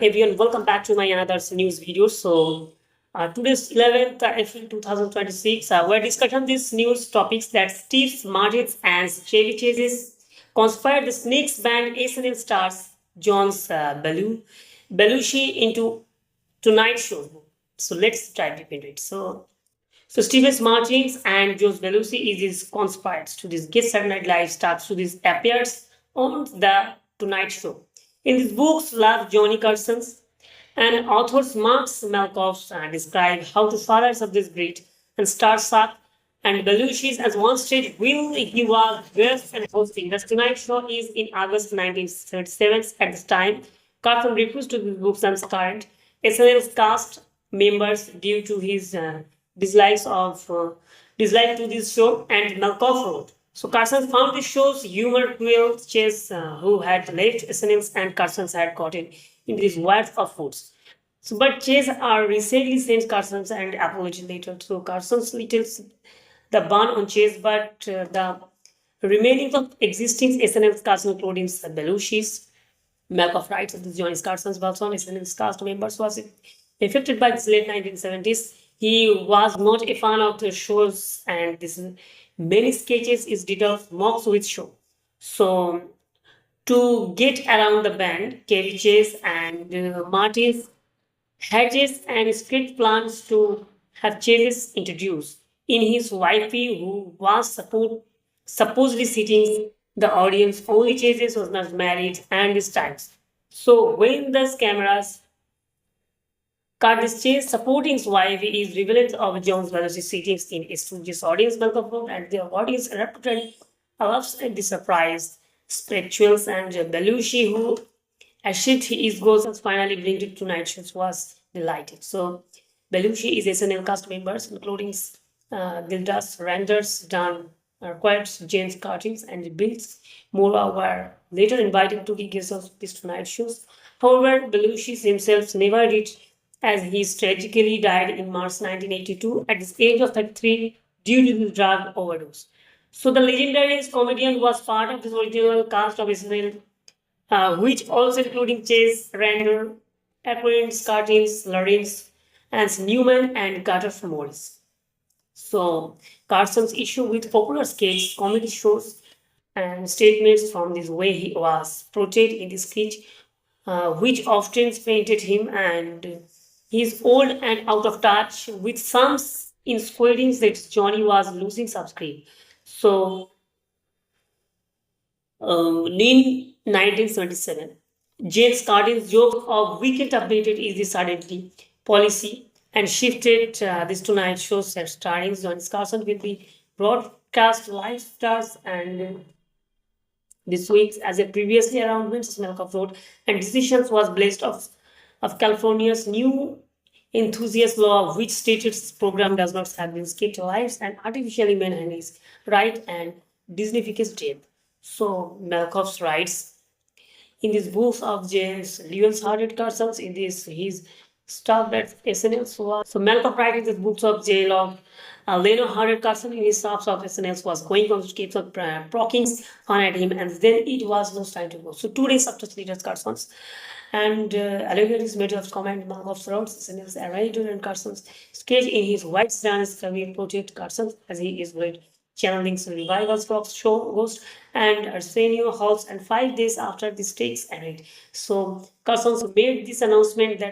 Everyone, welcome back to my another news video. Today's 11th April 2026, we're discussing these news topics that Steve Martins and Chevy Chases conspired the Snakes band SNL stars John's Belushi into Tonight Show. So let's dive deep into it. So Steve Martins and John's Belushi is this conspired to this guest Saturday Night Live starts to this appears on the Tonight Show. In these books, love Johnny Carson's and authors Marx Malkoff describe how the fathers of this breed and star suck and Belushi's as one stage will he was guest and hosting. The Tonight Show is in August 1937. At this time, Carson refused to give books and current SNL's cast members due to his dislikes of dislike to this show and Malkoff wrote. So Carson found the show's humor cruel Chase, who had left SNL and Carson had gotten into this world of foods. So, but Chase are recently sent Carson's and apology later. So Carson's littles the ban on Chase, but the remaining of existing SNL's cast including Belushi's, Malkoff writes that Johnny Carson's also SNL's cast members was affected by this late 1970s. He was not a fan of the shows and this many sketches is did of mocks with show. So to get around the band, Chevy Chase and Martin's hatches and script plans to have Chase introduced in his wifey who was supposedly sitting the audience. Only Chase was not married and his times. So when the cameras Curtis Chase supporting his wife is relevant of Jones Belushi sitting in a studious audience welcome and the audience reputed loves and the surprise spirituals and Belushi who achieved his goals finally bring it tonight shows was delighted. So Belushi is SNL cast members including Gildas Randers, Dan Quaid, James Curtis and Bills Mora were later invited to be guests of this tonight shows. However, Belushi himself never did as he tragically died in March 1982 at the age of 33 due to drug overdose. So the legendary comedian was part of this original cast of SNL, which also including Chase, Randall, Aquarius, Curtis, Lawrence, and Newman and Carter Morris. So Carson's issue with popular sketch comedy shows and statements from this way he was portrayed in the sketch, which often painted him and he's old and out of touch with some insinuating that Johnny was losing subscribe. So in 1977, James Carden's joke of weekend updated is the suddenly policy and shifted this Tonight Show starring John Carson will be broadcast live stars and this week as a previously around Vince Malcolm wrote and decisions was blessed of California's new enthusiast law which stated this program does not have been skipped lives and artificially maintain his right and dignifies death. So Malcolm writes in these books of James Lewis Hardet Carson's in this his stuff that SNL was. So Malcolm writing these books of J. Log Leno Hardet Carson in his stuff of SNL was going on to keep on proking fun at him and then it was no time to go. So 2 days after Leaders Carson's and allegories is made of comment Malcolm wrote SNL's Arrayed and Carson's sketch in his White Sands career project Carson as he is great channeling revivals Fox show Ghost and Arsenio Halls and 5 days after this takes ended. So Carson made this announcement that